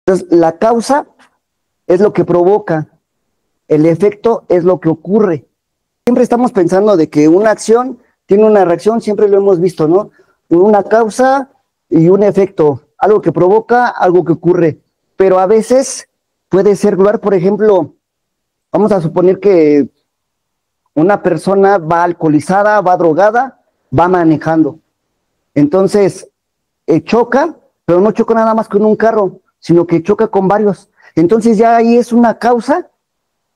Entonces, la causa es lo que provoca, el efecto es lo que ocurre. Siempre estamos pensando de que una acción tiene una reacción, siempre lo hemos visto, ¿no? Una causa y un efecto, algo que provoca, algo que ocurre. Pero a veces puede ser lugar, por ejemplo, vamos a suponer que una persona va alcoholizada, va drogada, va manejando. Entonces, choca, pero no choca nada más con un carro, sino que choca con varios. Entonces ya ahí es una causa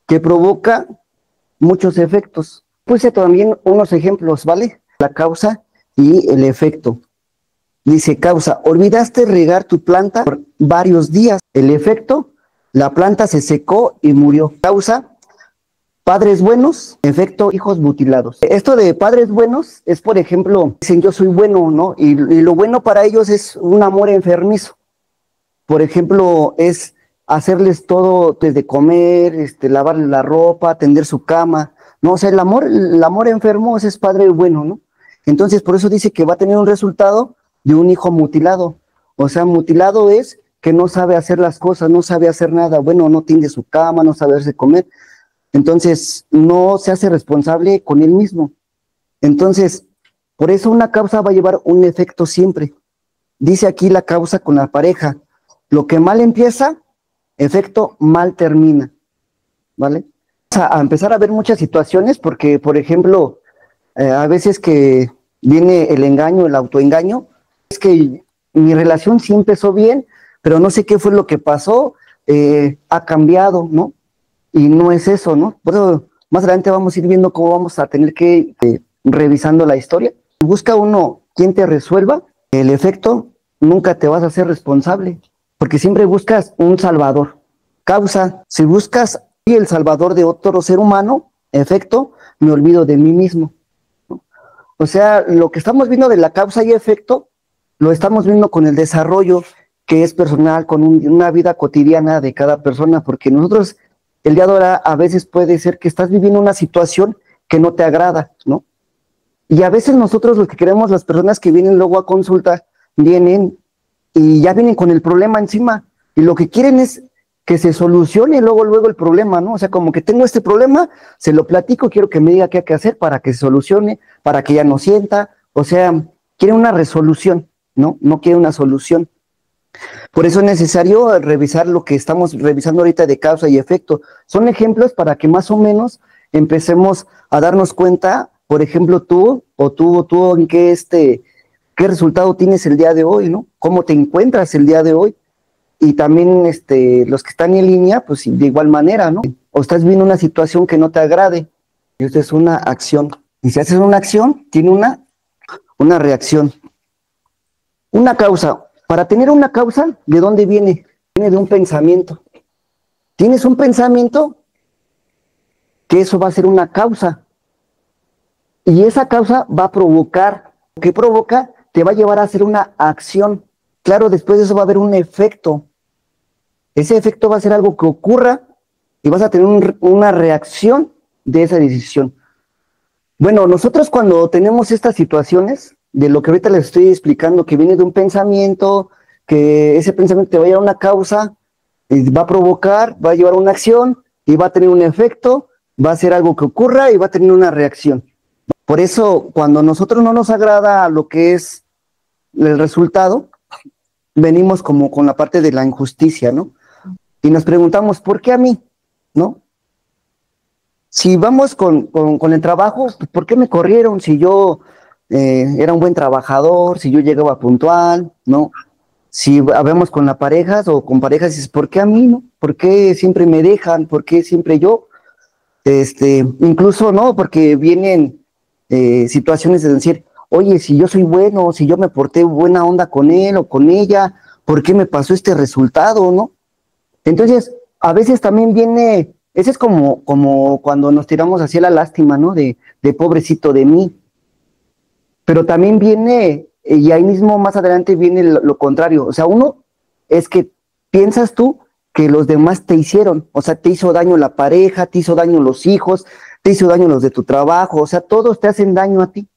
que provoca muchos efectos. Puse también unos ejemplos, ¿vale? La causa y el efecto. Dice causa, olvidaste regar tu planta por varios días. El efecto, la planta se secó y murió. Causa, padres buenos, efecto, hijos mutilados. Esto de padres buenos es, por ejemplo, dicen yo soy bueno, ¿no? Y lo bueno para ellos es un amor enfermizo. Por ejemplo, es hacerles todo desde comer, lavarles la ropa, tender su cama. No, o sea, el amor enfermo ese es padre bueno, ¿no? Entonces, por eso dice que va a tener un resultado de un hijo mutilado. O sea, mutilado es que no sabe hacer las cosas, no sabe hacer nada. Bueno, no tiende su cama, no sabe hacerse comer. Entonces, no se hace responsable con él mismo. Entonces, por eso una causa va a llevar un efecto siempre. Dice aquí la causa con la pareja. Lo que mal empieza, efecto mal termina, ¿vale? A empezar a ver muchas situaciones porque, por ejemplo, a veces que viene el engaño, el autoengaño, es que mi relación sí empezó bien, pero no sé qué fue lo que pasó, ha cambiado, ¿no? Y no es eso, ¿no? Por eso más adelante vamos a ir viendo cómo vamos a tener que revisando la historia. Busca uno quien te resuelva el efecto, nunca te vas a hacer responsable, porque siempre buscas un salvador. Causa, si buscas el salvador de otro ser humano, efecto, me olvido de mí mismo. O sea, lo que estamos viendo de la causa y efecto, lo estamos viendo con el desarrollo que es personal, con una vida cotidiana de cada persona, porque nosotros, el día de ahora, a veces puede ser que estás viviendo una situación que no te agrada, ¿no? Y a veces nosotros lo que queremos, las personas que vienen luego a consulta, vienen y ya vienen con el problema encima, y lo que quieren es que se solucione luego el problema, ¿no? O sea, como que tengo este problema, se lo platico, quiero que me diga qué hay que hacer para que se solucione, para que ya no sienta, o sea, quieren una resolución, ¿no? No quieren una solución. Por eso es necesario revisar lo que estamos revisando ahorita de causa y efecto. Son ejemplos para que más o menos empecemos a darnos cuenta, por ejemplo, tú, en qué resultado tienes el día de hoy, ¿no? ¿Cómo te encuentras el día de hoy? Y también los que están en línea, pues de igual manera, ¿no? O estás viendo una situación que no te agrade, y esto es una acción. Y si haces una acción, tiene una reacción. Una causa. Para tener una causa, ¿de dónde viene? Viene de un pensamiento. Tienes un pensamiento que eso va a ser una causa. Y esa causa va a provocar, lo que provoca te va a llevar a hacer una acción. Claro, después de eso va a haber un efecto. Ese efecto va a ser algo que ocurra y vas a tener una reacción de esa decisión. Bueno, nosotros cuando tenemos estas situaciones, de lo que ahorita les estoy explicando, que viene de un pensamiento, que ese pensamiento te va a llevar a una causa, y va a provocar, va a llevar a una acción y va a tener un efecto, va a ser algo que ocurra y va a tener una reacción. Por eso, cuando a nosotros no nos agrada lo que es el resultado, venimos como con la parte de la injusticia, ¿no? Y nos preguntamos, ¿por qué a mí? ¿No? Si vamos con el trabajo, ¿por qué me corrieron? Si yo era un buen trabajador, si yo llegaba puntual, ¿no? Si habemos con las parejas o con parejas, dices, ¿por qué a mí, no? ¿Por qué siempre me dejan? ¿Por qué siempre yo? Incluso, ¿no? Porque vienen situaciones de decir, oye, si yo soy bueno, si yo me porté buena onda con él o con ella, ¿por qué me pasó este resultado, no? Entonces, a veces también viene, ese es como cuando nos tiramos hacia la lástima, ¿no? De pobrecito de mí. Pero también viene, y ahí mismo más adelante viene lo contrario. O sea, uno es que piensas tú que los demás te hicieron. O sea, te hizo daño la pareja, te hizo daño los hijos, te hizo daño los de tu trabajo. O sea, todos te hacen daño a ti.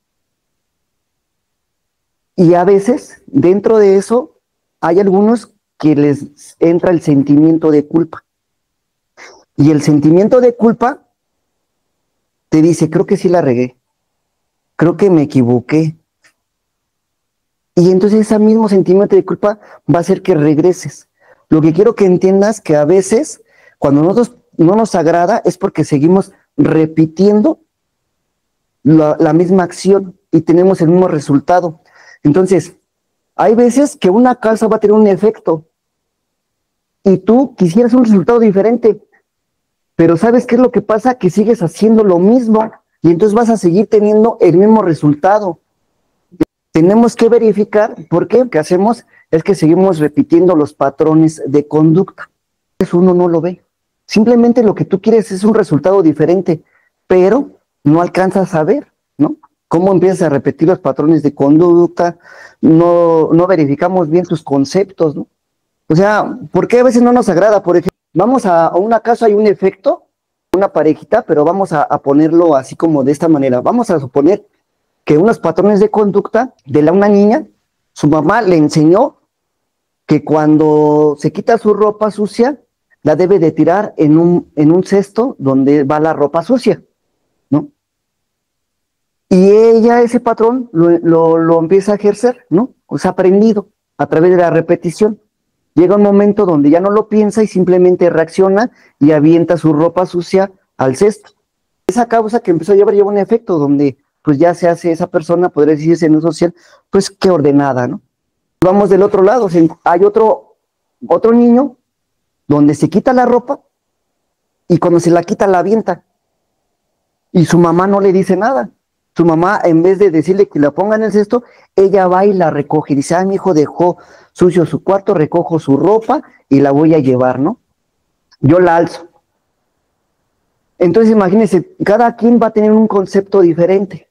Y a veces, dentro de eso, hay algunos que les entra el sentimiento de culpa. Y el sentimiento de culpa te dice, creo que sí la regué, creo que me equivoqué. Y entonces ese mismo sentimiento de culpa va a hacer que regreses. Lo que quiero que entiendas que a veces, cuando nosotros no nos agrada, es porque seguimos repitiendo la misma acción y tenemos el mismo resultado. Entonces, hay veces que una causa va a tener un efecto y tú quisieras un resultado diferente, pero ¿sabes qué es lo que pasa? Que sigues haciendo lo mismo y entonces vas a seguir teniendo el mismo resultado. Tenemos que verificar, ¿por qué? Lo que hacemos es que seguimos repitiendo los patrones de conducta. Eso uno no lo ve. Simplemente lo que tú quieres es un resultado diferente, pero no alcanzas a ver, ¿no? Cómo empiezas a repetir los patrones de conducta, no verificamos bien tus conceptos, ¿no? O sea, ¿por qué a veces no nos agrada? Por ejemplo, vamos a una casa, hay un efecto, una parejita, pero vamos a ponerlo así como de esta manera. Vamos a suponer que unos patrones de conducta de una niña, su mamá le enseñó que cuando se quita su ropa sucia, la debe de tirar en un cesto donde va la ropa sucia, ¿no? Y ella ese patrón lo empieza a ejercer, ¿no? O sea, aprendido a través de la repetición. Llega un momento donde ya no lo piensa y simplemente reacciona y avienta su ropa sucia al cesto. Esa causa que empezó a lleva un efecto donde pues ya se hace esa persona, podría decirse en lo social, pues que ordenada, ¿no? Vamos del otro lado, hay otro niño donde se quita la ropa y cuando se la quita la avienta y su mamá no le dice nada. Su mamá, en vez de decirle que la ponga en el cesto, ella va y la recoge. Dice, ah, mi hijo dejó sucio su cuarto, recojo su ropa y la voy a llevar, ¿no? Yo la alzo. Entonces, imagínense, cada quien va a tener un concepto diferente.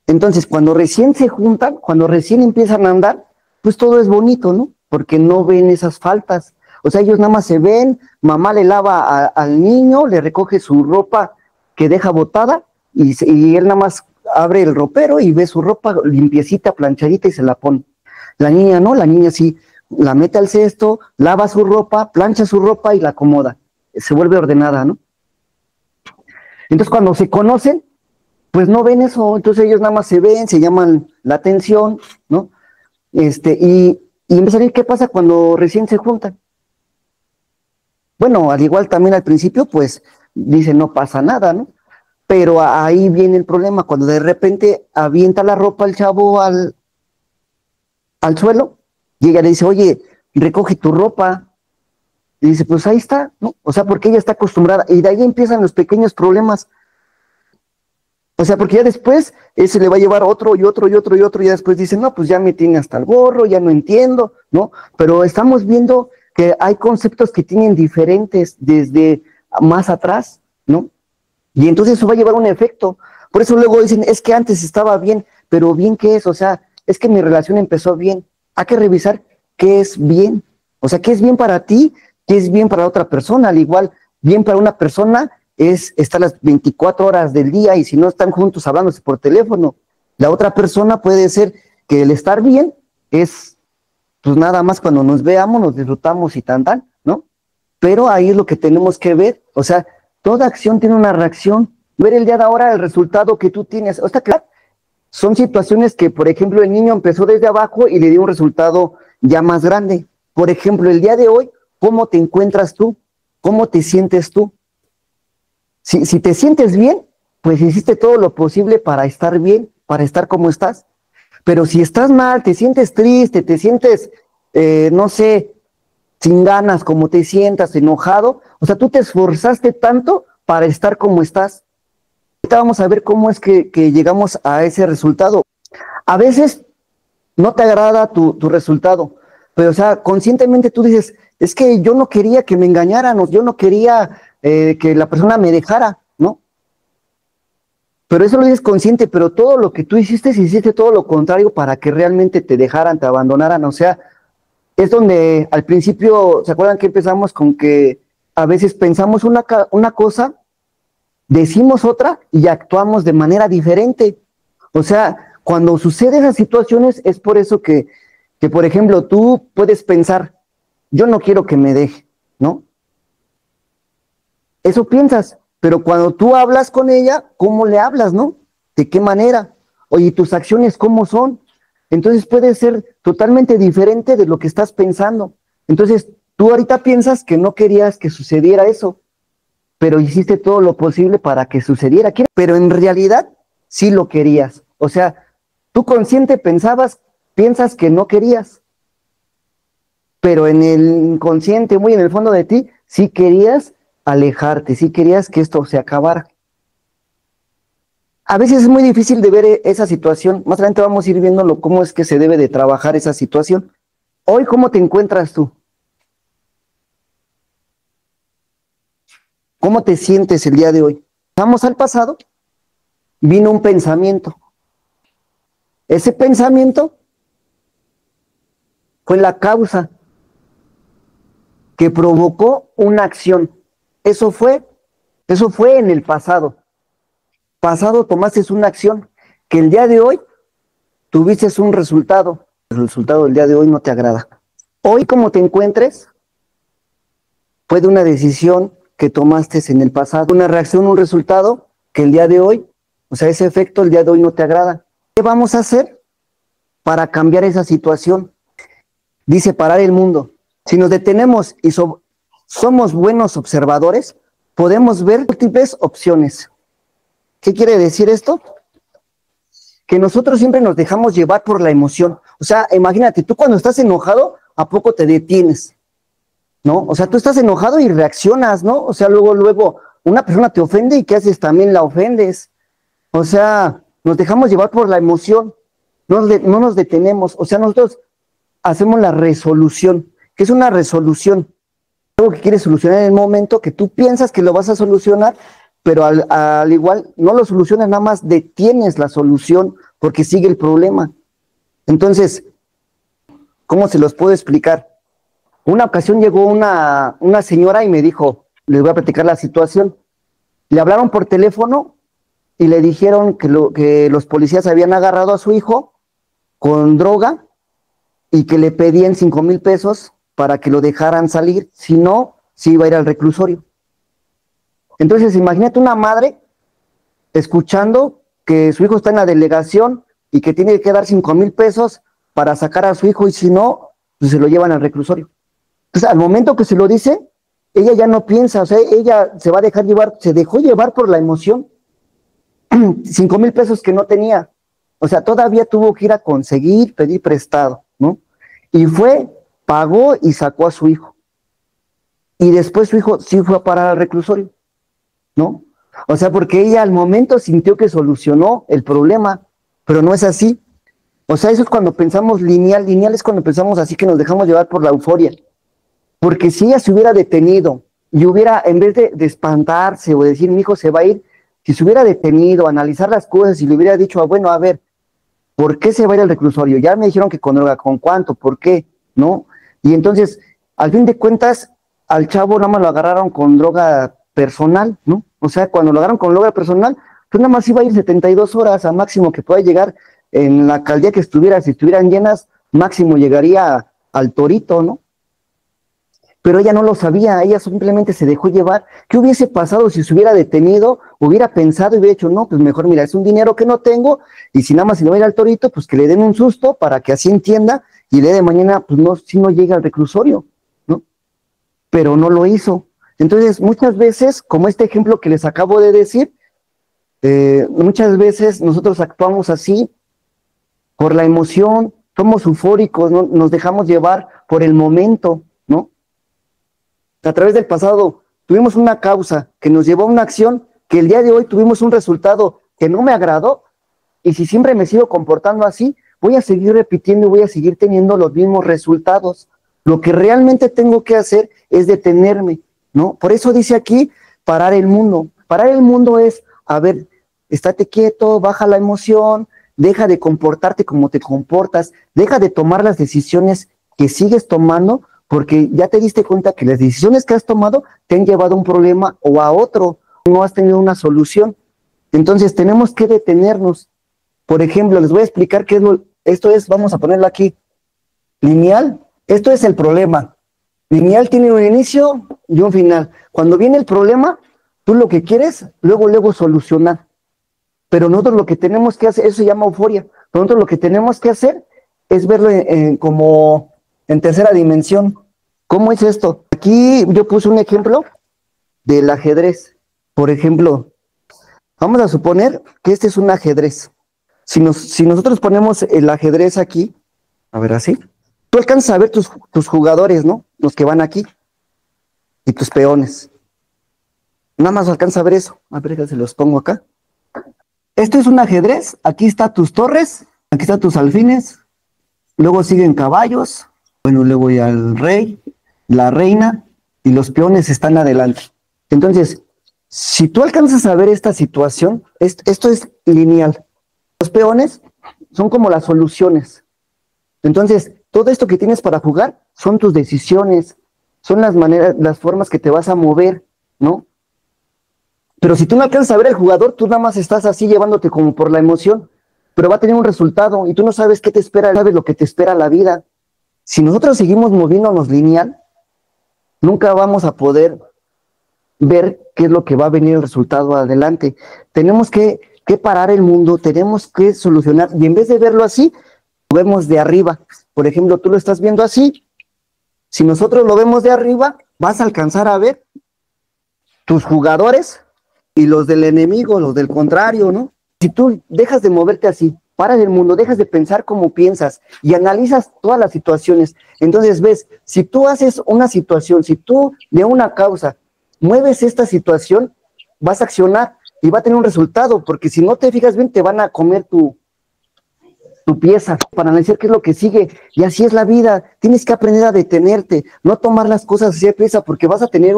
Entonces, cuando recién se juntan, cuando recién empiezan a andar, pues todo es bonito, ¿no? Porque no ven esas faltas. O sea, ellos nada más se ven, mamá le lava al niño, le recoge su ropa que deja botada y él nada más abre el ropero y ve su ropa limpiecita, planchadita y se la pone. La niña no, la niña sí la mete al cesto, lava su ropa, plancha su ropa y la acomoda. Se vuelve ordenada, ¿no? Entonces, cuando se conocen, pues no ven eso, entonces ellos nada más se ven, se llaman la atención, ¿no? Y empiezan a ver qué pasa cuando recién se juntan. Bueno, al igual también al principio, pues dicen no pasa nada, ¿no? Pero ahí viene el problema, cuando de repente avienta la ropa el chavo al suelo, y ella le dice, oye, recoge tu ropa. Y dice, pues ahí está, ¿no? O sea, porque ella está acostumbrada, y de ahí empiezan los pequeños problemas. O sea, porque ya después se le va a llevar otro y otro y otro y otro, y ya después dice, no, pues ya me tiene hasta el gorro, ya no entiendo, ¿no? Pero estamos viendo que hay conceptos que tienen diferentes desde más atrás, ¿no? Y entonces eso va a llevar un efecto. Por eso luego dicen, es que antes estaba bien, pero ¿bien qué es? O sea, es que mi relación empezó bien. Hay que revisar qué es bien. O sea, qué es bien para ti, qué es bien para otra persona. Al igual, bien para una persona es estar las 24 horas del día y si no están juntos hablándose por teléfono. La otra persona puede ser que el estar bien es, pues nada más cuando nos veamos, nos disfrutamos y tan, ¿no? Pero ahí es lo que tenemos que ver. O sea, toda acción tiene una reacción. Ver el día de ahora el resultado que tú tienes. O sea, claro, son situaciones que, por ejemplo, el niño empezó desde abajo y le dio un resultado ya más grande. Por ejemplo, el día de hoy, ¿cómo te encuentras tú? ¿Cómo te sientes tú? Si te sientes bien, pues hiciste todo lo posible para estar bien, para estar como estás. Pero si estás mal, te sientes triste, te sientes, no sé, sin ganas, como te sientas, enojado, o sea, tú te esforzaste tanto para estar como estás. Ahorita vamos a ver cómo es que llegamos a ese resultado. A veces no te agrada tu resultado, pero o sea, conscientemente tú dices, es que yo no quería que me engañaran, o yo no quería que la persona me dejara, ¿no? Pero eso lo dices consciente, pero todo lo que tú hiciste todo lo contrario para que realmente te dejaran, te abandonaran, o sea, es donde al principio, ¿se acuerdan que empezamos con que a veces pensamos una cosa, decimos otra y actuamos de manera diferente? O sea, cuando suceden esas situaciones es por eso que por ejemplo, tú puedes pensar, yo no quiero que me deje, ¿no? Eso piensas, pero cuando tú hablas con ella, ¿cómo le hablas, no? ¿De qué manera? Oye, ¿tus acciones cómo son? Entonces puede ser totalmente diferente de lo que estás pensando. Entonces, tú ahorita piensas que no querías que sucediera eso, pero hiciste todo lo posible para que sucediera, pero en realidad sí lo querías. O sea, tú consciente piensas que no querías, pero en el inconsciente, muy en el fondo de ti, sí querías alejarte, sí querías que esto se acabara. A veces es muy difícil de ver esa situación. Más adelante vamos a ir viéndolo cómo es que se debe de trabajar esa situación. Hoy, ¿cómo te encuentras tú? ¿Cómo te sientes el día de hoy? Vamos al pasado, vino un pensamiento. Ese pensamiento fue la causa que provocó una acción. Eso fue en el pasado. Pasado tomaste una acción que el día de hoy tuviste un resultado. El resultado del día de hoy no te agrada. Hoy, como te encuentres, fue de una decisión que tomaste en el pasado, una reacción, un resultado que el día de hoy, o sea, ese efecto el día de hoy no te agrada. ¿Qué vamos a hacer para cambiar esa situación? Dice parar el mundo. Si nos detenemos y somos buenos observadores, podemos ver múltiples opciones. ¿Qué quiere decir esto? Que nosotros siempre nos dejamos llevar por la emoción. O sea, imagínate, tú cuando estás enojado, ¿a poco te detienes? ¿No? O sea, tú estás enojado y reaccionas, ¿no? O sea, luego, una persona te ofende y ¿qué haces? También la ofendes. O sea, nos dejamos llevar por la emoción, no nos detenemos. O sea, nosotros hacemos la resolución. ¿Qué es una resolución? Algo que quieres solucionar en el momento que tú piensas que lo vas a solucionar, pero al igual no lo solucionas, nada más detienes la solución porque sigue el problema. Entonces, ¿cómo se los puedo explicar? Una ocasión llegó una señora y me dijo, les voy a platicar la situación. Le hablaron por teléfono y le dijeron que los policías habían agarrado a su hijo con droga y que le pedían 5,000 pesos para que lo dejaran salir, si no, se iba a ir al reclusorio. Entonces, imagínate una madre escuchando que su hijo está en la delegación y que tiene que dar 5,000 pesos para sacar a su hijo y si no, pues se lo llevan al reclusorio. Entonces, al momento que se lo dice, ella ya no piensa, o sea, ella se va a dejar llevar, se dejó llevar por la emoción. 5,000 pesos que no tenía. O sea, todavía tuvo que ir a conseguir, pedir prestado, ¿no? Y fue, pagó y sacó a su hijo. Y después su hijo sí fue a parar al reclusorio, ¿no? O sea, porque ella al momento sintió que solucionó el problema, pero no es así. O sea, eso es cuando pensamos lineal es cuando pensamos así que nos dejamos llevar por la euforia. Porque si ella se hubiera detenido y hubiera, en vez de espantarse o decir, mi hijo se va a ir, si se hubiera detenido, analizar las cosas y le hubiera dicho, bueno, a ver, ¿por qué se va a ir al reclusorio? Ya me dijeron que con droga, ¿con cuánto? ¿Por qué? ¿No? Y entonces, al fin de cuentas, al chavo nada más lo agarraron con droga personal, ¿no? O sea, cuando lo agarraron con droga personal, pues nada más iba a ir 72 horas a máximo que pueda llegar en la alcaldía que estuviera, si estuvieran llenas, máximo llegaría al Torito, ¿no? Pero ella no lo sabía, ella simplemente se dejó llevar. ¿Qué hubiese pasado si se hubiera detenido, hubiera pensado y hubiera dicho, no, pues mejor mira, es un dinero que no tengo y si nada más se le va a ir al Torito, pues que le den un susto para que así entienda y el día de mañana, pues no, si no llega al reclusorio, ¿no? Pero no lo hizo. Entonces, muchas veces, como este ejemplo que les acabo de decir, muchas veces nosotros actuamos así por la emoción, somos eufóricos, ¿no? Nos dejamos llevar por el momento, ¿no? A través del pasado tuvimos una causa que nos llevó a una acción que el día de hoy tuvimos un resultado que no me agradó y si siempre me sigo comportando así, voy a seguir repitiendo y voy a seguir teniendo los mismos resultados. Lo que realmente tengo que hacer es detenerme, ¿no? Por eso dice aquí, parar el mundo. Parar el mundo es, a ver, estate quieto, baja la emoción, deja de comportarte como te comportas, deja de tomar las decisiones que sigues tomando porque ya te diste cuenta que las decisiones que has tomado te han llevado a un problema o a otro, no has tenido una solución. Entonces tenemos que detenernos. Por ejemplo, les voy a explicar qué es esto es, vamos a ponerlo aquí, lineal. Esto es el problema. Lineal tiene un inicio y un final. Cuando viene el problema, tú lo que quieres, luego solucionar. Pero nosotros lo que tenemos que hacer, eso se llama euforia. Pero nosotros lo que tenemos que hacer es verlo como en tercera dimensión. ¿Cómo es esto? Aquí yo puse un ejemplo del ajedrez. Por ejemplo, vamos a suponer que este es un ajedrez. Si nosotros ponemos el ajedrez aquí, a ver así, tú alcanzas a ver tus jugadores, ¿no? Los que van aquí y tus peones. Nada más alcanza a ver eso. A ver, se los pongo acá. Esto es un ajedrez. Aquí están tus torres, aquí están tus alfines, luego siguen caballos, bueno, luego ya el rey, la reina y los peones están adelante. Entonces, si tú alcanzas a ver esta situación, esto es lineal. Los peones son como las soluciones. Entonces, todo esto que tienes para jugar son tus decisiones, son las maneras, las formas que te vas a mover, ¿no? Pero si tú no alcanzas a ver el jugador, tú nada más estás así llevándote como por la emoción, pero va a tener un resultado y tú no sabes qué te espera, sabes lo que te espera la vida. Si nosotros seguimos moviéndonos lineal, nunca vamos a poder ver qué es lo que va a venir el resultado adelante. Tenemos que parar el mundo, tenemos que solucionar, y en vez de verlo así, lo vemos de arriba. Por ejemplo, tú lo estás viendo así, si nosotros lo vemos de arriba, vas a alcanzar a ver tus jugadores y los del enemigo, los del contrario, ¿no? Si tú dejas de moverte así, paras el mundo, dejas de pensar como piensas y analizas todas las situaciones, entonces ves, si tú haces una situación, si tú de una causa mueves esta situación, vas a accionar y va a tener un resultado, porque si no te fijas bien, te van a comer tu pieza para analizar qué es lo que sigue. Y así es la vida. Tienes que aprender a detenerte, no tomar las cosas así de prisa, porque vas a tener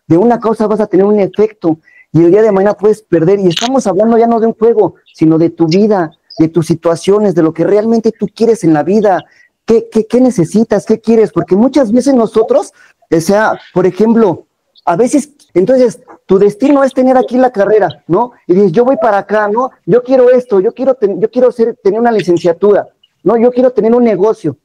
de una causa vas a tener un efecto y el día de mañana puedes perder. Y estamos hablando ya no de un juego, sino de tu vida, de tus situaciones, de lo que realmente tú quieres en la vida. ¿Qué necesitas? ¿Qué quieres? Porque muchas veces nosotros, o sea, por ejemplo, a veces, entonces, tu destino es tener aquí la carrera, ¿no? Y dices, yo voy para acá, ¿no? Yo quiero esto, yo quiero tener una licenciatura, ¿no? Yo quiero tener un negocio,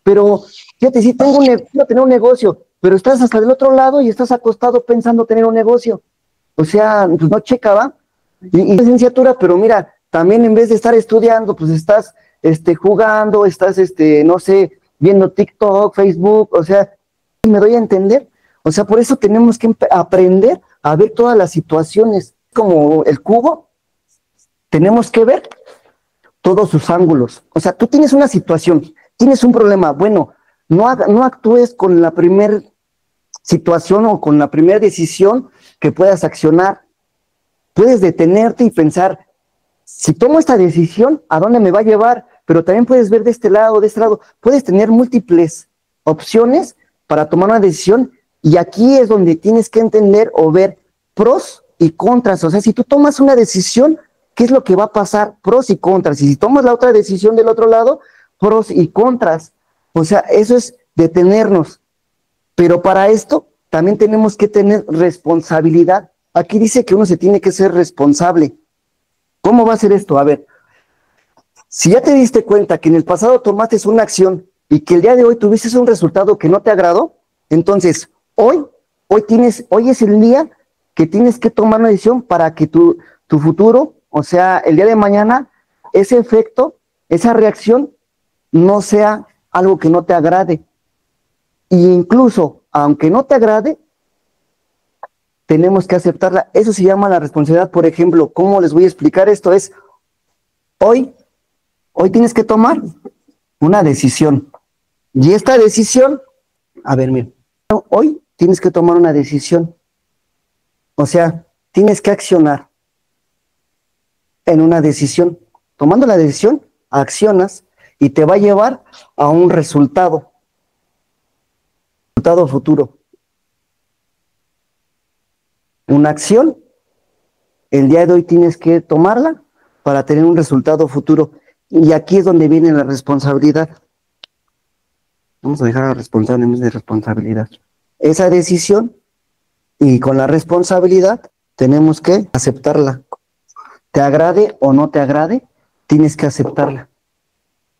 pero, fíjate, sí, quiero tener un negocio, pero estás hasta del otro lado y estás acostado pensando tener un negocio. O sea, pues no checa, ¿va? Y licenciatura, pero mira, también en vez de estar estudiando, pues estás, jugando, estás, no sé, viendo TikTok, Facebook, o sea, me doy a entender. O sea, por eso tenemos que aprender a ver todas las situaciones. Como el cubo, tenemos que ver todos sus ángulos. O sea, tú tienes una situación, tienes un problema. Bueno, no actúes con la primera situación o con la primera decisión que puedas accionar. Puedes detenerte y pensar, si tomo esta decisión, ¿a dónde me va a llevar? Pero también puedes ver de este lado, de este lado. Puedes tener múltiples opciones para tomar una decisión. Y aquí es donde tienes que entender o ver pros y contras. O sea, si tú tomas una decisión, ¿qué es lo que va a pasar? Pros y contras. Y si tomas la otra decisión del otro lado, pros y contras. O sea, eso es detenernos. Pero para esto también tenemos que tener responsabilidad. Aquí dice que uno se tiene que ser responsable. ¿Cómo va a ser esto? A ver, si ya te diste cuenta que en el pasado tomaste una acción y que el día de hoy tuviste un resultado que no te agradó, entonces hoy es el día que tienes que tomar una decisión para que tu futuro, o sea, el día de mañana, ese efecto, esa reacción, no sea algo que no te agrade. E incluso, aunque no te agrade, tenemos que aceptarla. Eso se llama la responsabilidad. Por ejemplo, ¿cómo les voy a explicar esto? Es, hoy tienes que tomar una decisión. Y esta decisión, a ver, mira, hoy tienes que tomar una decisión. O sea, tienes que accionar en una decisión. Tomando la decisión, accionas y te va a llevar a un resultado futuro. Una acción, el día de hoy tienes que tomarla para tener un resultado futuro. Y aquí es donde viene la responsabilidad. Vamos a dejar a responsable en vez de responsabilidad. Esa decisión y con la responsabilidad tenemos que aceptarla. Te agrade o no te agrade, tienes que aceptarla.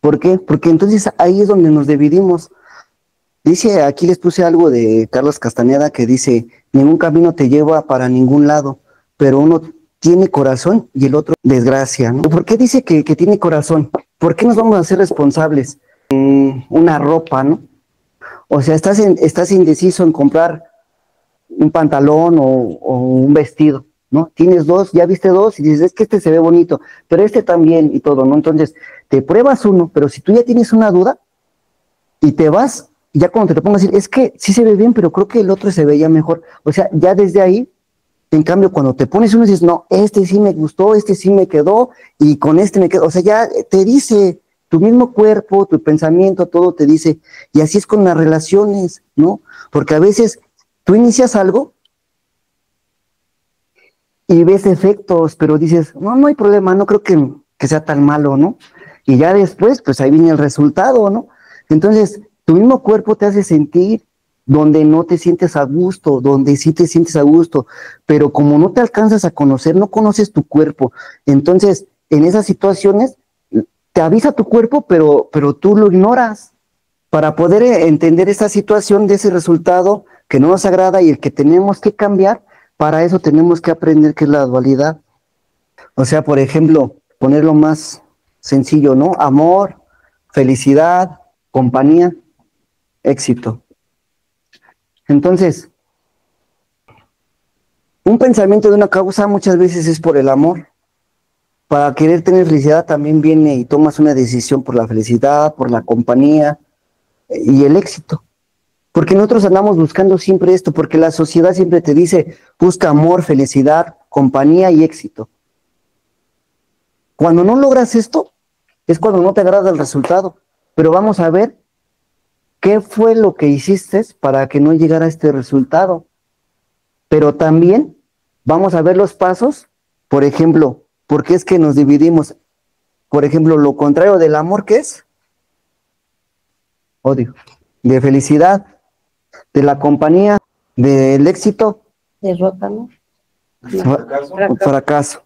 ¿Por qué? Porque entonces ahí es donde nos dividimos. Dice, aquí les puse algo de Carlos Castañeda que dice, ningún camino te lleva para ningún lado, pero uno tiene corazón y el otro desgracia, ¿no? ¿Por qué dice que tiene corazón? ¿Por qué nos vamos a hacer responsables? Una ropa, ¿no? O sea, estás indeciso en comprar un pantalón o un vestido, ¿no? Tienes dos, ya viste dos y dices, es que este se ve bonito, pero este también y todo, ¿no? Entonces, te pruebas uno, pero si tú ya tienes una duda y te vas, ya cuando te pongas a decir, es que sí se ve bien, pero creo que el otro se veía mejor. O sea, ya desde ahí, en cambio, cuando te pones uno y dices, no, este sí me gustó, este sí me quedó y con este me quedo, o sea, ya te dice tu mismo cuerpo, tu pensamiento, todo te dice, y así es con las relaciones, ¿no? Porque a veces tú inicias algo y ves efectos, pero dices, no, no hay problema, no creo que sea tan malo, ¿no? Y ya después, pues ahí viene el resultado, ¿no? Entonces, tu mismo cuerpo te hace sentir donde no te sientes a gusto, donde sí te sientes a gusto, pero como no te alcanzas a conocer, no conoces tu cuerpo. Entonces, en esas situaciones, te avisa tu cuerpo, pero tú lo ignoras. Para poder entender esta situación de ese resultado que no nos agrada y el que tenemos que cambiar, para eso tenemos que aprender qué es la dualidad. O sea, por ejemplo, ponerlo más sencillo, ¿no? Amor, felicidad, compañía, éxito. Entonces, un pensamiento de una causa muchas veces es por el amor. Para querer tener felicidad también viene y tomas una decisión por la felicidad, por la compañía y el éxito. Porque nosotros andamos buscando siempre esto, porque la sociedad siempre te dice, busca amor, felicidad, compañía y éxito. Cuando no logras esto, es cuando no te agrada el resultado. Pero vamos a ver qué fue lo que hiciste para que no llegara a este resultado. Pero también vamos a ver los pasos, por ejemplo, ¿por qué es que nos dividimos? Por ejemplo, lo contrario del amor, ¿qué es? Odio. De felicidad, de la compañía, del éxito, Derrota, ¿no? fracaso.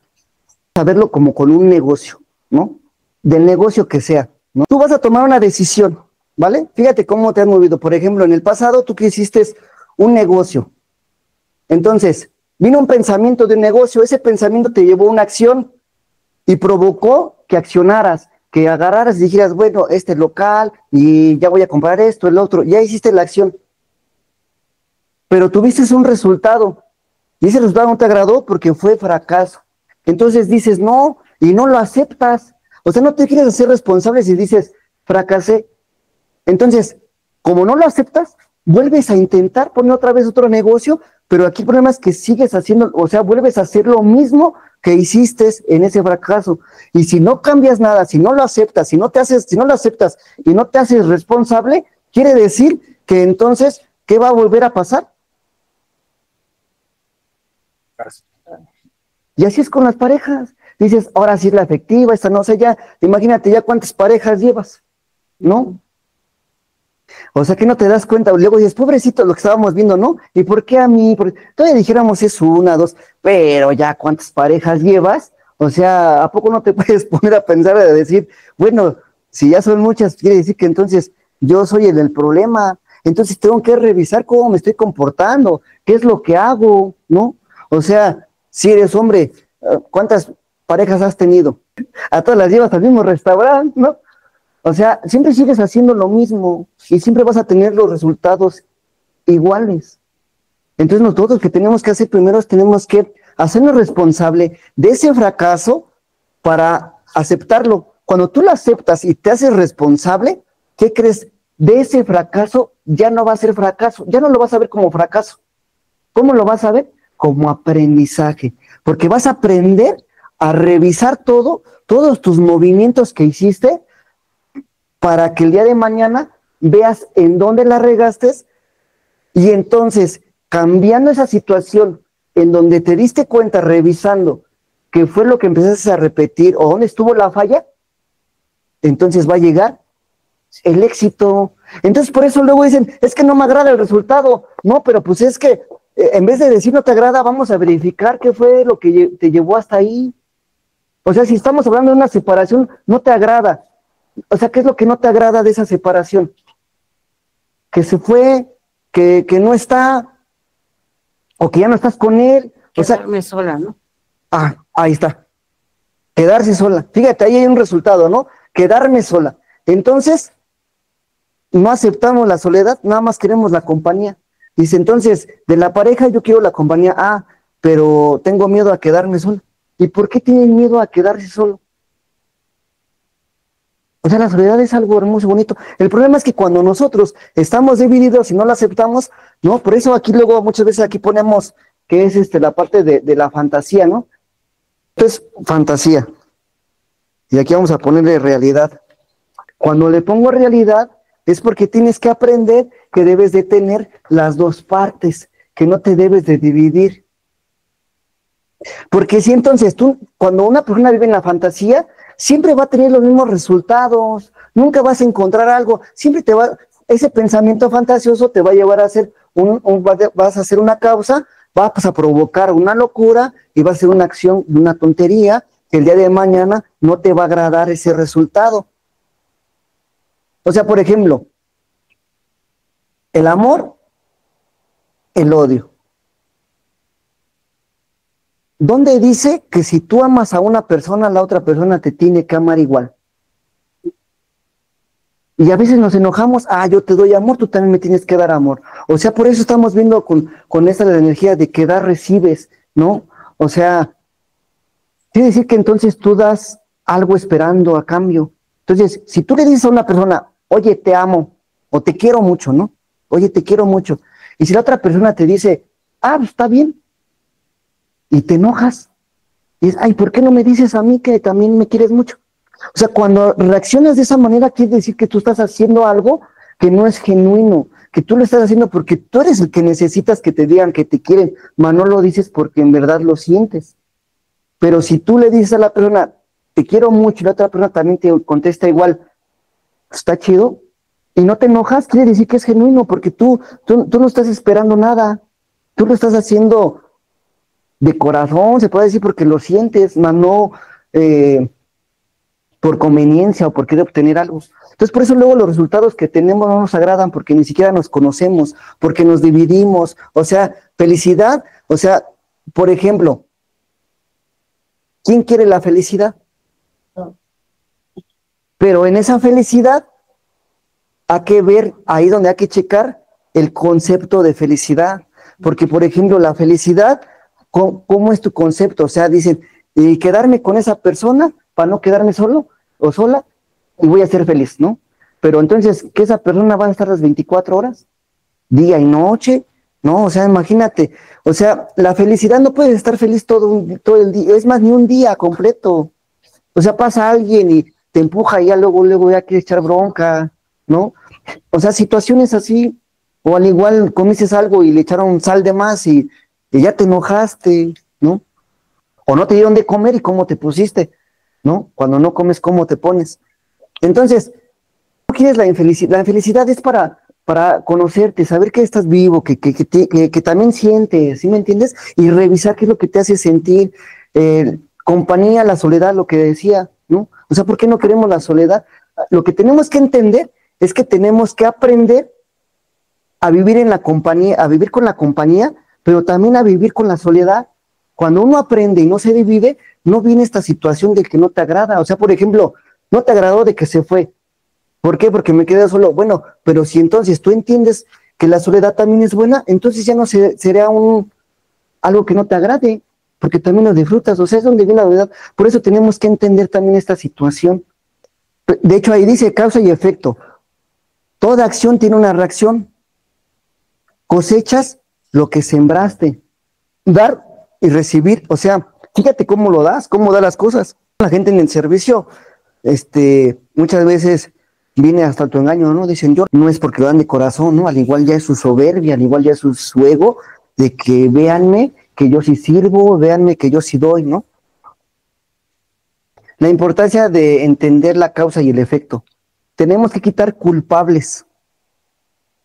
Saberlo como con un negocio, ¿no? Del negocio que sea, ¿no? Tú vas a tomar una decisión, ¿vale? Fíjate cómo te has movido. Por ejemplo, en el pasado tú que hiciste un negocio. Entonces, vino un pensamiento de un negocio, ese pensamiento te llevó a una acción y provocó que accionaras, que agarraras y dijeras, bueno, este local y ya voy a comprar esto, el otro, ya hiciste la acción, pero tuviste un resultado y ese resultado no te agradó porque fue fracaso. Entonces dices, no, y no lo aceptas. O sea, no te quieres hacer responsable si dices, fracasé. Entonces, como no lo aceptas, vuelves a intentar poner otra vez otro negocio, pero aquí el problema es que sigues haciendo, o sea, vuelves a hacer lo mismo que hiciste en ese fracaso. Y si no cambias nada, si no lo aceptas, si no lo aceptas y no te haces responsable, quiere decir que entonces, ¿qué va a volver a pasar? Y así es con las parejas. Dices, ahora sí es la afectiva, esta no sé, ya, imagínate ya cuántas parejas llevas, ¿no? O sea que no te das cuenta, luego dices, pobrecito lo que estábamos viendo, ¿no? ¿Y por qué a mí? Porque todavía dijéramos es una, dos, pero ya cuántas parejas llevas, o sea, ¿a poco no te puedes poner a pensar, a decir, bueno, si ya son muchas, quiere decir que entonces yo soy el del problema, entonces tengo que revisar cómo me estoy comportando, qué es lo que hago, ¿no? O sea, si eres hombre, ¿cuántas parejas has tenido? A todas las llevas al mismo restaurante, ¿no? O sea, siempre sigues haciendo lo mismo y siempre vas a tener los resultados iguales. Entonces nosotros que tenemos que hacer primero es tenemos que hacernos responsable de ese fracaso para aceptarlo. Cuando tú lo aceptas y te haces responsable, ¿qué crees? De ese fracaso ya no va a ser fracaso, ya no lo vas a ver como fracaso. ¿Cómo lo vas a ver? Como aprendizaje, porque vas a aprender a revisar todo, todos tus movimientos que hiciste para que el día de mañana veas en dónde la regaste y entonces cambiando esa situación en donde te diste cuenta revisando qué fue lo que empezaste a repetir o dónde estuvo la falla, entonces va a llegar el éxito. Entonces por eso luego dicen, es que no me agrada el resultado. No, pero pues es que en vez de decir no te agrada, vamos a verificar qué fue lo que te llevó hasta ahí. O sea, si estamos hablando de una separación, no te agrada. O sea, ¿qué es lo que no te agrada de esa separación? que se fue, que no está, o que ya no estás con él. Quedarme sola, ¿no? Ahí está. Quedarse sola. Fíjate, ahí hay un resultado, ¿no? Quedarme sola. Entonces, no aceptamos la soledad, nada más queremos la compañía. Dice, entonces, de la pareja yo quiero la compañía, pero tengo miedo a quedarme sola. ¿Y por qué tienen miedo a quedarse solo? O sea, la soledad es algo hermoso, bonito. El problema es que cuando nosotros estamos divididos y no la aceptamos, ¿no? Por eso aquí luego muchas veces aquí ponemos que es la parte de la fantasía, ¿no? Esto es fantasía. Y aquí vamos a ponerle realidad. Cuando le pongo realidad es porque tienes que aprender que debes de tener las dos partes, que no te debes de dividir. Porque si entonces tú, cuando una persona vive en la fantasía, siempre va a tener los mismos resultados, nunca vas a encontrar algo, siempre ese pensamiento fantasioso te va a llevar a hacer vas a hacer una causa, vas a provocar una locura y va a ser una acción, una tontería, que el día de mañana no te va a agradar ese resultado. O sea, por ejemplo, el amor, el odio. ¿Dónde dice que si tú amas a una persona, la otra persona te tiene que amar igual? Y a veces nos enojamos, yo te doy amor, tú también me tienes que dar amor. O sea, por eso estamos viendo con esta energía de que dar, recibes, ¿no? O sea, quiere decir que entonces tú das algo esperando a cambio. Entonces, si tú le dices a una persona, oye, te amo, o te quiero mucho, ¿no? Oye, te quiero mucho. Y si la otra persona te dice, pues está bien, y te enojas, y dices, ¿por qué no me dices a mí que también me quieres mucho? O sea, cuando reaccionas de esa manera, quiere decir que tú estás haciendo algo que no es genuino, que tú lo estás haciendo porque tú eres el que necesitas que te digan que te quieren, mas no lo dices porque en verdad lo sientes. Pero si tú le dices a la persona, te quiero mucho, y la otra persona también te contesta igual, está chido, y no te enojas, quiere decir que es genuino, porque tú no estás esperando nada, tú lo estás haciendo de corazón, se puede decir, porque lo sientes, mas no por conveniencia o por querer obtener algo. Entonces, por eso luego los resultados que tenemos no nos agradan, porque ni siquiera nos conocemos, porque nos dividimos. O sea, felicidad, o sea, por ejemplo, ¿quién quiere la felicidad? Pero en esa felicidad hay que ver, ahí donde hay que checar el concepto de felicidad. Porque, por ejemplo, la felicidad, ¿cómo es tu concepto? O sea, dicen, quedarme con esa persona para no quedarme solo o sola y voy a ser feliz, ¿no? Pero entonces, ¿que esa persona va a estar las 24 horas? Día y noche, ¿no? O sea, imagínate, o sea, la felicidad no puedes estar feliz todo el día, es más, ni un día completo. O sea, pasa alguien y te empuja y ya luego ya quieres echar bronca, ¿no? O sea, situaciones así, o al igual comises algo y le echaron sal de más y ya te enojaste, ¿no? O no te dieron de comer y cómo te pusiste, ¿no? Cuando no comes, ¿cómo te pones? Entonces, no quieres la infelicidad. La felicidad es para conocerte, saber que estás vivo, que también sientes, ¿sí me entiendes? Y revisar qué es lo que te hace sentir. Compañía, la soledad, lo que decía, ¿no? O sea, ¿por qué no queremos la soledad? Lo que tenemos que entender es que tenemos que aprender a vivir en la compañía, a vivir con la compañía, pero también a vivir con la soledad. Cuando uno aprende y no se divide, no viene esta situación de que no te agrada. O sea, por ejemplo, no te agradó de que se fue. ¿Por qué? Porque me quedé solo. Bueno, pero si entonces tú entiendes que la soledad también es buena, entonces ya no será algo que no te agrade, porque también lo disfrutas. O sea, es donde viene la verdad. Por eso tenemos que entender también esta situación. De hecho, ahí dice causa y efecto. Toda acción tiene una reacción. Cosechas lo que sembraste. Dar y recibir, o sea, fíjate cómo lo das, cómo da las cosas. La gente en el servicio, muchas veces viene hasta tu engaño, ¿no? Dicen, yo no es porque lo dan de corazón, ¿no? Al igual ya es su soberbia, al igual ya es su ego, de que véanme que yo sí sirvo, véanme que yo sí doy, ¿no? La importancia de entender la causa y el efecto. Tenemos que quitar culpables,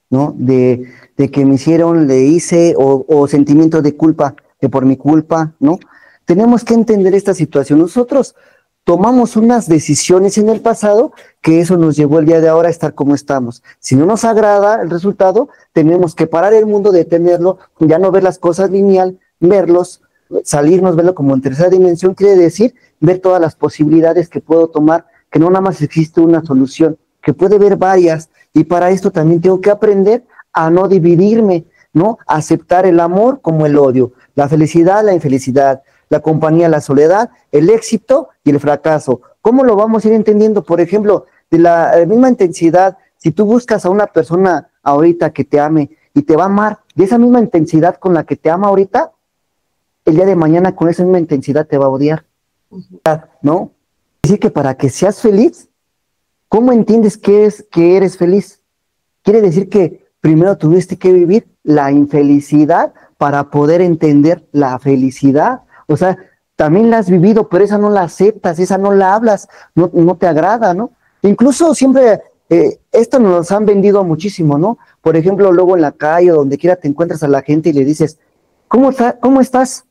¿no? De que me hicieron, le hice, o sentimientos de culpa, que por mi culpa, ¿no? Tenemos que entender esta situación. Nosotros tomamos unas decisiones en el pasado que eso nos llevó el día de ahora a estar como estamos. Si no nos agrada el resultado, tenemos que parar el mundo, detenerlo, ya no ver las cosas lineal, verlos, salirnos, verlo como en tercera dimensión, quiere decir ver todas las posibilidades que puedo tomar, que no nada más existe una solución, que puede haber varias, y para esto también tengo que aprender a no dividirme, ¿no? Aceptar el amor como el odio, la felicidad, la infelicidad, la compañía, la soledad, el éxito y el fracaso. ¿Cómo lo vamos a ir entendiendo? Por ejemplo, de la misma intensidad, si tú buscas a una persona ahorita que te ame y te va a amar de esa misma intensidad con la que te ama ahorita, el día de mañana con esa misma intensidad te va a odiar, ¿no? Decir que para que seas feliz, ¿cómo entiendes que eres feliz? Quiere decir que primero tuviste que vivir la infelicidad para poder entender la felicidad. O sea, también la has vivido, pero esa no la aceptas, esa no la hablas, no te agrada, ¿no? Incluso siempre, esto nos han vendido muchísimo, ¿no? Por ejemplo, luego en la calle o donde quiera te encuentras a la gente y le dices, ¿cómo estás?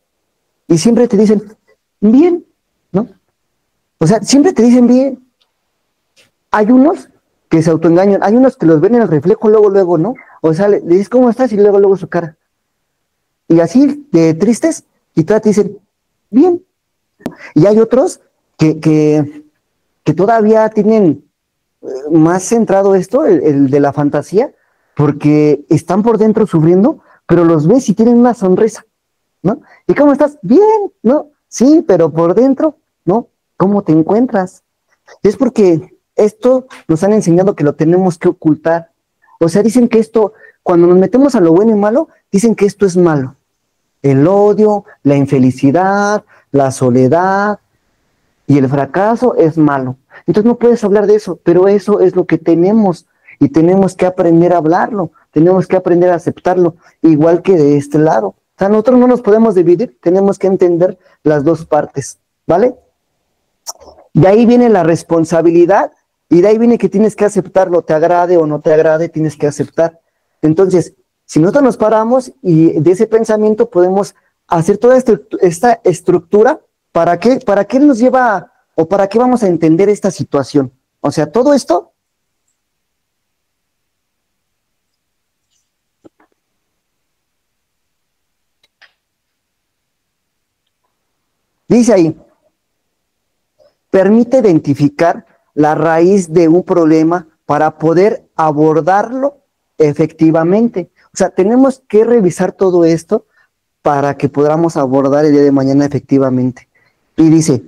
Y siempre te dicen, bien, ¿no? O sea, siempre te dicen bien. Hay unos que se autoengañan, hay unos que los ven en el reflejo luego, ¿no? O sea, le dices, ¿cómo estás? Y luego su cara. Y así, de tristes, y todas te dicen, bien. Y hay otros que todavía tienen más centrado esto, el de la fantasía, porque están por dentro sufriendo, pero los ves y tienen una sonrisa, ¿no? ¿Y cómo estás? Bien, ¿no? Sí, pero por dentro, ¿no? ¿Cómo te encuentras? Es porque esto nos han enseñado que lo tenemos que ocultar. O sea, dicen que esto, cuando nos metemos a lo bueno y malo, dicen que esto es malo. El odio, la infelicidad, la soledad y el fracaso es malo. Entonces no puedes hablar de eso, pero eso es lo que tenemos y tenemos que aprender a hablarlo, tenemos que aprender a aceptarlo, igual que de este lado. O sea, nosotros no nos podemos dividir, tenemos que entender las dos partes, ¿vale? De ahí viene la responsabilidad y de ahí viene que tienes que aceptarlo, te agrade o no te agrade, tienes que aceptar. Entonces, si nosotros nos paramos y de ese pensamiento podemos hacer toda esta estructura, ¿para qué nos lleva o para qué vamos a entender esta situación? O sea, todo esto dice ahí, permite identificar la raíz de un problema para poder abordarlo efectivamente. O sea, tenemos que revisar todo esto para que podamos abordar el día de mañana efectivamente. Y dice,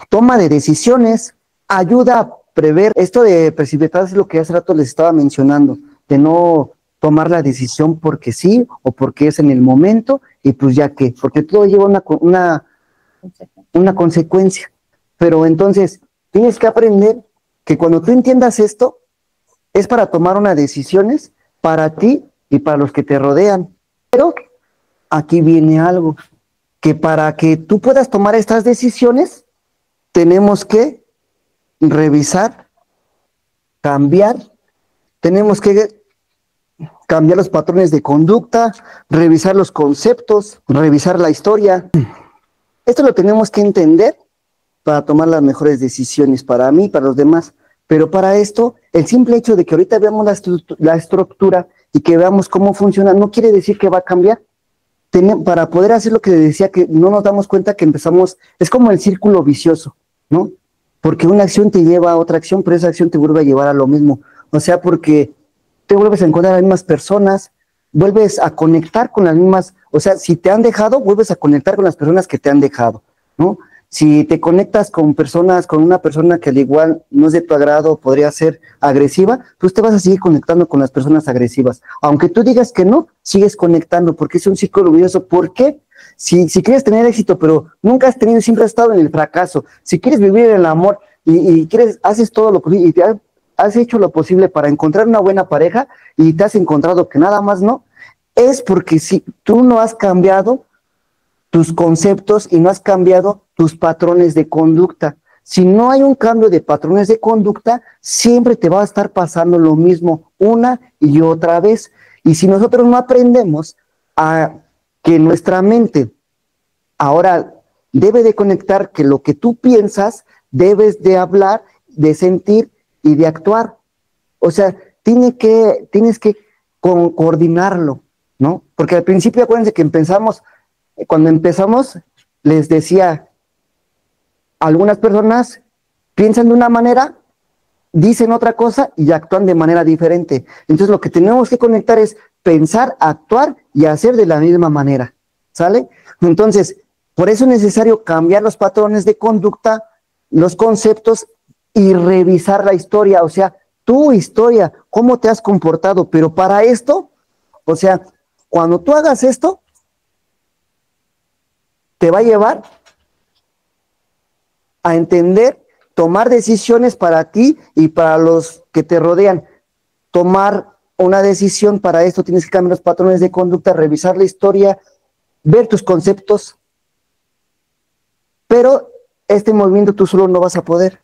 toma de decisiones, ayuda a prever. Esto de precipitar es lo que hace rato les estaba mencionando, de no tomar la decisión porque sí o porque es en el momento y pues ya que, porque todo lleva una consecuencia. Pero entonces tienes que aprender que cuando tú entiendas esto, es para tomar unas decisiones para ti y para los que te rodean. Pero aquí viene algo, que para que tú puedas tomar estas decisiones, tenemos que revisar, cambiar, tenemos que cambiar los patrones de conducta, revisar los conceptos, revisar la historia. Esto lo tenemos que entender para tomar las mejores decisiones para mí, para los demás. Pero para esto, el simple hecho de que ahorita veamos la estructura y que veamos cómo funciona, no quiere decir que va a cambiar. Para poder hacer lo que decía, que no nos damos cuenta que empezamos, es como el círculo vicioso, ¿no? Porque una acción te lleva a otra acción, pero esa acción te vuelve a llevar a lo mismo. O sea, porque te vuelves a encontrar a las mismas personas, vuelves a conectar con las mismas, o sea, si te han dejado, vuelves a conectar con las personas que te han dejado, ¿no? Si te conectas con personas, con una persona que al igual no es de tu agrado, podría ser agresiva, pues te vas a seguir conectando con las personas agresivas. Aunque tú digas que no, sigues conectando porque es un círculo vicioso. ¿Por qué? Si quieres tener éxito, pero nunca has tenido, siempre has estado en el fracaso. Si quieres vivir el amor y quieres, haces todo lo posible y has hecho lo posible para encontrar una buena pareja y te has encontrado que nada más no, es porque si tú no has cambiado tus conceptos y no has cambiado tus patrones de conducta. Si no hay un cambio de patrones de conducta, siempre te va a estar pasando lo mismo una y otra vez. Y si nosotros no aprendemos a que nuestra mente ahora debe de conectar que lo que tú piensas debes de hablar, de sentir y de actuar. O sea, tienes que coordinarlo, ¿no? Porque al principio acuérdense que cuando empezamos, les decía, algunas personas piensan de una manera, dicen otra cosa y actúan de manera diferente. Entonces lo que tenemos que conectar es pensar, actuar y hacer de la misma manera, ¿sale? Entonces, por eso es necesario cambiar los patrones de conducta, los conceptos y revisar la historia, o sea, tu historia, cómo te has comportado, pero para esto, o sea, cuando tú hagas esto, te va a llevar a entender, tomar decisiones para ti y para los que te rodean. Tomar una decisión para esto, tienes que cambiar los patrones de conducta, revisar la historia, ver tus conceptos, pero este movimiento tú solo no vas a poder.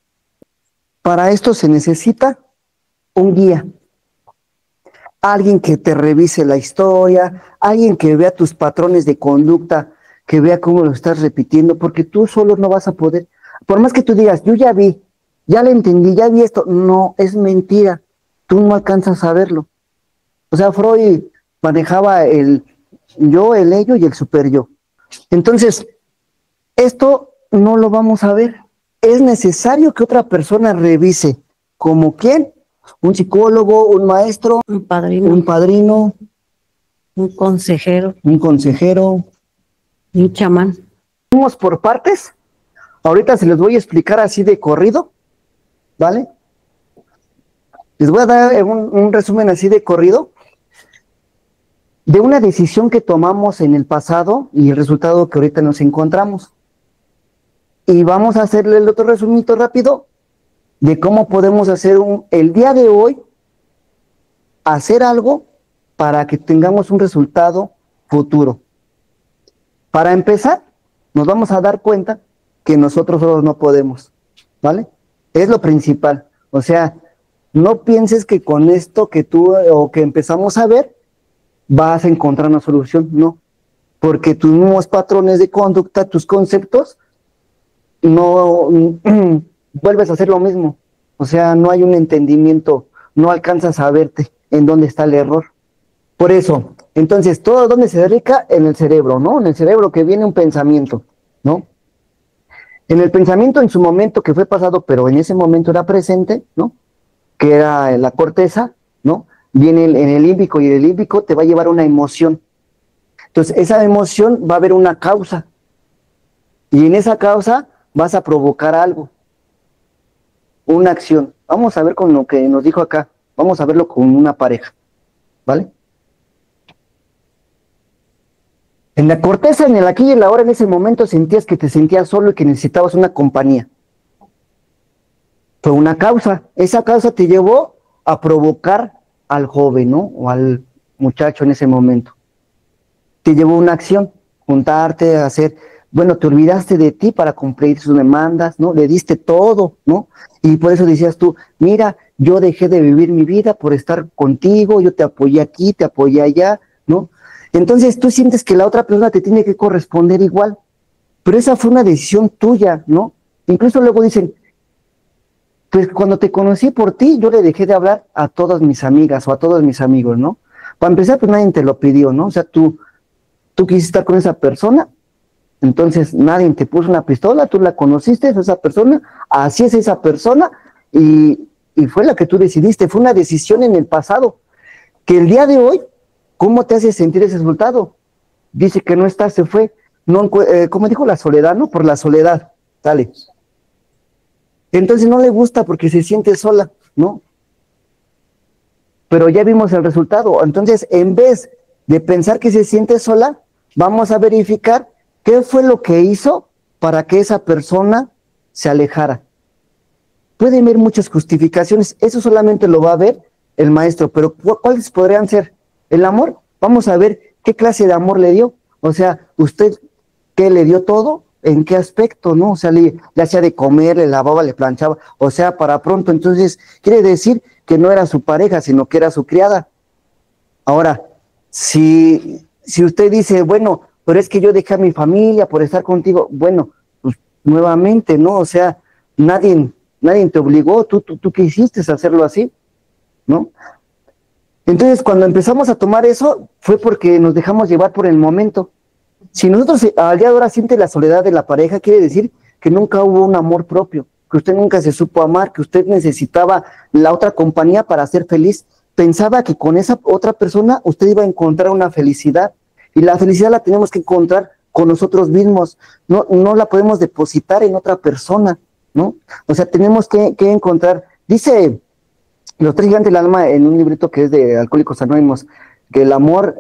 Para esto se necesita un guía, alguien que te revise la historia, alguien que vea tus patrones de conducta, que vea cómo lo estás repitiendo, porque tú solo no vas a poder. Por más que tú digas, yo ya vi, ya lo entendí, ya vi esto, no, es mentira, tú no alcanzas a verlo. O sea, Freud manejaba el yo, el ello y el super yo. Entonces, esto no lo vamos a ver. Es necesario que otra persona revise. ¿Como quién? Un psicólogo, un maestro, Un padrino, un padrino, un consejero, un consejero. un chamán. Vamos por partes. Ahorita se les voy a explicar así de corrido, ¿vale? Les voy a dar un resumen así de corrido de una decisión que tomamos en el pasado y el resultado que ahorita nos encontramos. Y vamos a hacerle el otro resumito rápido de cómo podemos hacer el día de hoy, hacer algo para que tengamos un resultado futuro. Para empezar, nos vamos a dar cuenta que nosotros solos no podemos, ¿vale? Es lo principal. O sea, no pienses que con esto que tú o que empezamos a ver, vas a encontrar una solución, no. Porque tus mismos patrones de conducta, tus conceptos, no vuelves a hacer lo mismo. O sea, no hay un entendimiento, no alcanzas a verte en dónde está el error. Por eso, entonces, ¿todo dónde se dedica? En el cerebro, ¿no? En el cerebro que viene un pensamiento, ¿no? En el pensamiento en su momento que fue pasado, pero en ese momento era presente, ¿no? Que era la corteza, ¿no? Viene en el límbico y el límbico te va a llevar una emoción. Entonces, esa emoción va a haber una causa. Y en esa causa vas a provocar algo, una acción. Vamos a ver con lo que nos dijo acá. Vamos a verlo con una pareja, ¿vale? En la corteza, en el aquí y en la ahora, en ese momento sentías que te sentías solo y que necesitabas una compañía. Fue una causa. Esa causa te llevó a provocar al joven, ¿no? O al muchacho en ese momento. Te llevó una acción, juntarte, hacer, bueno, te olvidaste de ti para cumplir sus demandas, ¿no? Le diste todo, ¿no? Y por eso decías tú, mira, yo dejé de vivir mi vida por estar contigo, yo te apoyé aquí, te apoyé allá, ¿no? Entonces tú sientes que la otra persona te tiene que corresponder igual, pero esa fue una decisión tuya, ¿no? Incluso luego dicen, pues cuando te conocí por ti, yo le dejé de hablar a todas mis amigas o a todos mis amigos, ¿no? Para empezar, pues nadie te lo pidió, ¿no? O sea, tú quisiste estar con esa persona, entonces nadie te puso una pistola, tú la conociste, es esa persona, así es esa persona, y fue la que tú decidiste, fue una decisión en el pasado, que el día de hoy, ¿cómo te hace sentir ese resultado? Dice que no está, se fue, no, como dijo la soledad, ¿no? Por la soledad, dale. Entonces no le gusta porque se siente sola, ¿no? Pero ya vimos el resultado, entonces en vez de pensar que se siente sola, vamos a verificar qué fue lo que hizo para que esa persona se alejara. Pueden ver muchas justificaciones, eso solamente lo va a ver el maestro, pero ¿cuáles podrían ser? El amor, vamos a ver qué clase de amor le dio, o sea, usted, ¿qué le dio todo? ¿En qué aspecto, no? O sea, le hacía de comer, le lavaba, le planchaba, o sea, para pronto, entonces, quiere decir que no era su pareja, sino que era su criada. Ahora, si usted dice, bueno, pero es que yo dejé a mi familia por estar contigo, bueno, pues nuevamente, ¿no? O sea, nadie te obligó, tú quisiste hacerlo así, ¿no? Entonces, cuando empezamos a tomar eso, fue porque nos dejamos llevar por el momento. Si nosotros al día de ahora siente la soledad de la pareja, quiere decir que nunca hubo un amor propio, que usted nunca se supo amar, que usted necesitaba la otra compañía para ser feliz. Pensaba que con esa otra persona usted iba a encontrar una felicidad, y la felicidad la tenemos que encontrar con nosotros mismos, no la podemos depositar en otra persona, ¿no? O sea, tenemos que encontrar, dice Los Tres Gigantes del Alma en un librito que es de Alcohólicos Anónimos, que el amor,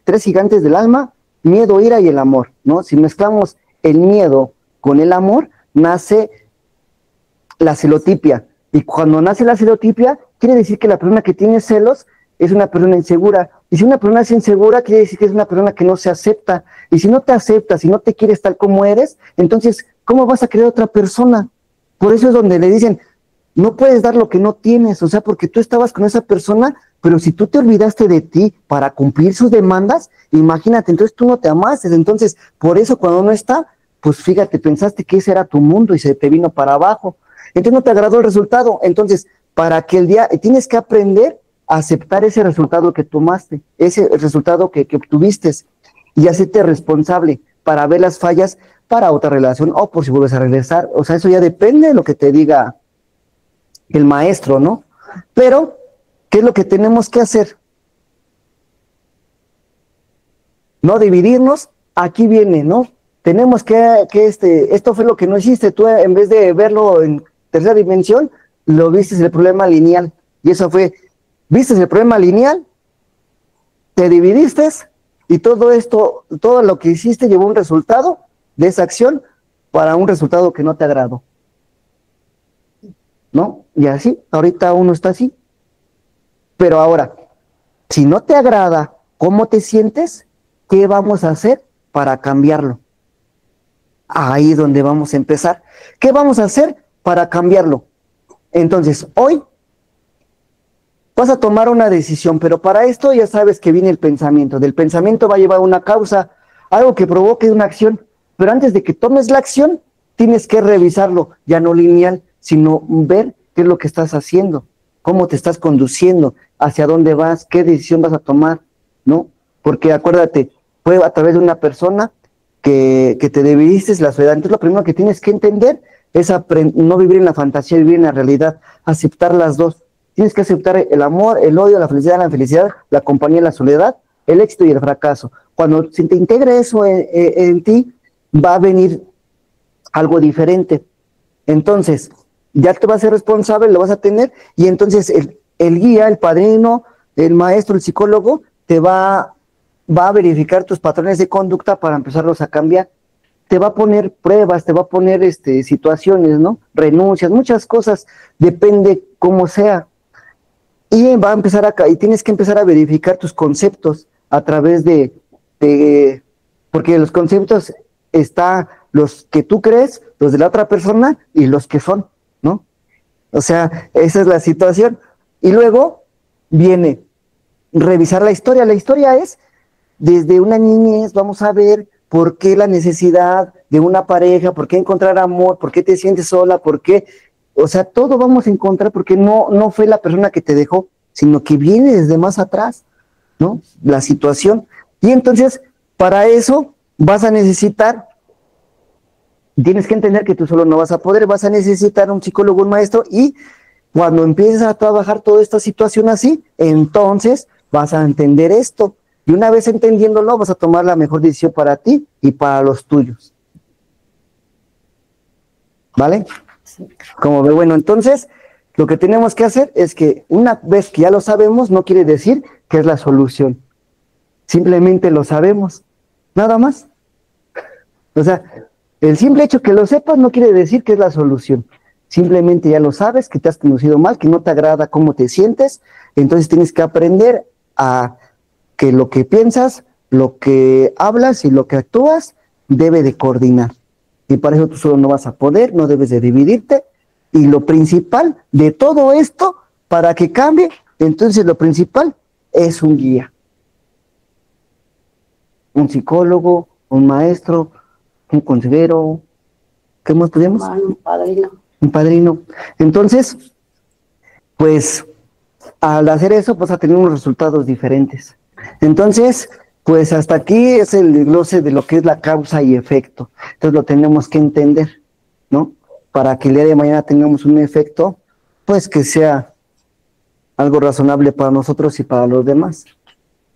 tres gigantes del alma, miedo, ira y el amor, ¿no? Si mezclamos el miedo con el amor, nace la celotipia. Y cuando nace la celotipia, quiere decir que la persona que tiene celos es una persona insegura. Y si una persona es insegura, quiere decir que es una persona que no se acepta. Y si no te aceptas, si no te quieres tal como eres, entonces, ¿cómo vas a querer otra persona? Por eso es donde le dicen, no puedes dar lo que no tienes, o sea, porque tú estabas con esa persona, pero si tú te olvidaste de ti para cumplir sus demandas, imagínate, entonces tú no te amaste. Entonces, por eso cuando no está, pues fíjate, pensaste que ese era tu mundo y se te vino para abajo. Entonces no te agradó el resultado. Entonces, para que el día, tienes que aprender a aceptar ese resultado que tomaste, ese resultado que obtuviste, y hacerte responsable para ver las fallas para otra relación o por si vuelves a regresar. O sea, eso ya depende de lo que te diga el maestro, ¿no? Pero, ¿qué es lo que tenemos que hacer? No dividirnos. Aquí viene, ¿no? Tenemos que esto fue lo que no hiciste, tú en vez de verlo en tercera dimensión, lo viste el problema lineal, y eso fue, viste el problema lineal, te dividiste, y todo esto, todo lo que hiciste llevó un resultado de esa acción para un resultado que no te agradó, ¿no? Y así, ahorita uno está así. Pero ahora, si no te agrada cómo te sientes, ¿qué vamos a hacer para cambiarlo? Ahí es donde vamos a empezar. ¿Qué vamos a hacer para cambiarlo? Entonces, hoy vas a tomar una decisión, pero para esto ya sabes que viene el pensamiento. Del pensamiento va a llevar una causa, algo que provoque una acción. Pero antes de que tomes la acción, tienes que revisarlo, ya no lineal, sino ver qué es lo que estás haciendo, cómo te estás conduciendo, hacia dónde vas, qué decisión vas a tomar, ¿no? Porque acuérdate, fue a través de una persona que te dividiste la soledad. Entonces lo primero que tienes que entender es no vivir en la fantasía, vivir en la realidad, aceptar las dos. Tienes que aceptar el amor, el odio, la felicidad, la compañía, la soledad, el éxito y el fracaso. Cuando se te integre eso en ti, va a venir algo diferente. Entonces, ya te vas a ser responsable, lo vas a tener, y entonces el guía, el padrino, el maestro, el psicólogo, te va a verificar tus patrones de conducta para empezarlos a cambiar. Te va a poner pruebas, te va a poner situaciones, ¿no? Renuncias, muchas cosas, depende cómo sea. Y va a empezar y tienes que empezar a verificar tus conceptos a través porque los conceptos está los que tú crees, los de la otra persona y los que son, ¿no? O sea, esa es la situación. Y luego viene revisar la historia. La historia es desde una niñez, vamos a ver por qué la necesidad de una pareja, por qué encontrar amor, por qué te sientes sola, por qué, o sea, todo vamos a encontrar porque no fue la persona que te dejó, sino que viene desde más atrás, ¿no? La situación. Y entonces, para eso vas a necesitar, tienes que entender que tú solo no vas a poder, vas a necesitar un psicólogo, un maestro, y cuando empieces a trabajar toda esta situación así, entonces vas a entender esto. Y una vez entendiéndolo, vas a tomar la mejor decisión para ti y para los tuyos. ¿Vale? Sí. Como ve, bueno, entonces, lo que tenemos que hacer es que una vez que ya lo sabemos, no quiere decir que es la solución. Simplemente lo sabemos. Nada más. O sea, el simple hecho que lo sepas no quiere decir que es la solución. Simplemente ya lo sabes, que te has conocido mal, que no te agrada cómo te sientes. Entonces tienes que aprender a que lo que piensas, lo que hablas y lo que actúas debe de coordinar. Y para eso tú solo no vas a poder, no debes de dividirte. Y lo principal de todo esto, para que cambie, entonces lo principal es un guía. Un psicólogo, un maestro, un consejero. ¿Qué más tenemos? Un padrino. un padrino. Entonces, pues al hacer eso, pues a tener unos resultados diferentes. Entonces, pues hasta aquí es el desglose de lo que es la causa y efecto. Entonces lo tenemos que entender, ¿no? Para que el día de mañana tengamos un efecto, pues que sea algo razonable para nosotros y para los demás.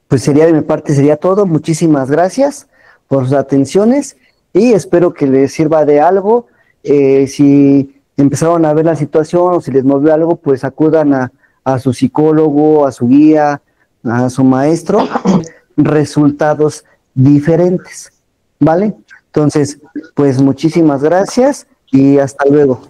Pues sería de mi parte, sería todo. Muchísimas gracias por sus atenciones y espero que les sirva de algo. Si empezaron a ver la situación o si les movió algo, pues acudan a su psicólogo, a su guía, a su maestro, resultados diferentes, ¿vale? Entonces, pues muchísimas gracias y hasta luego.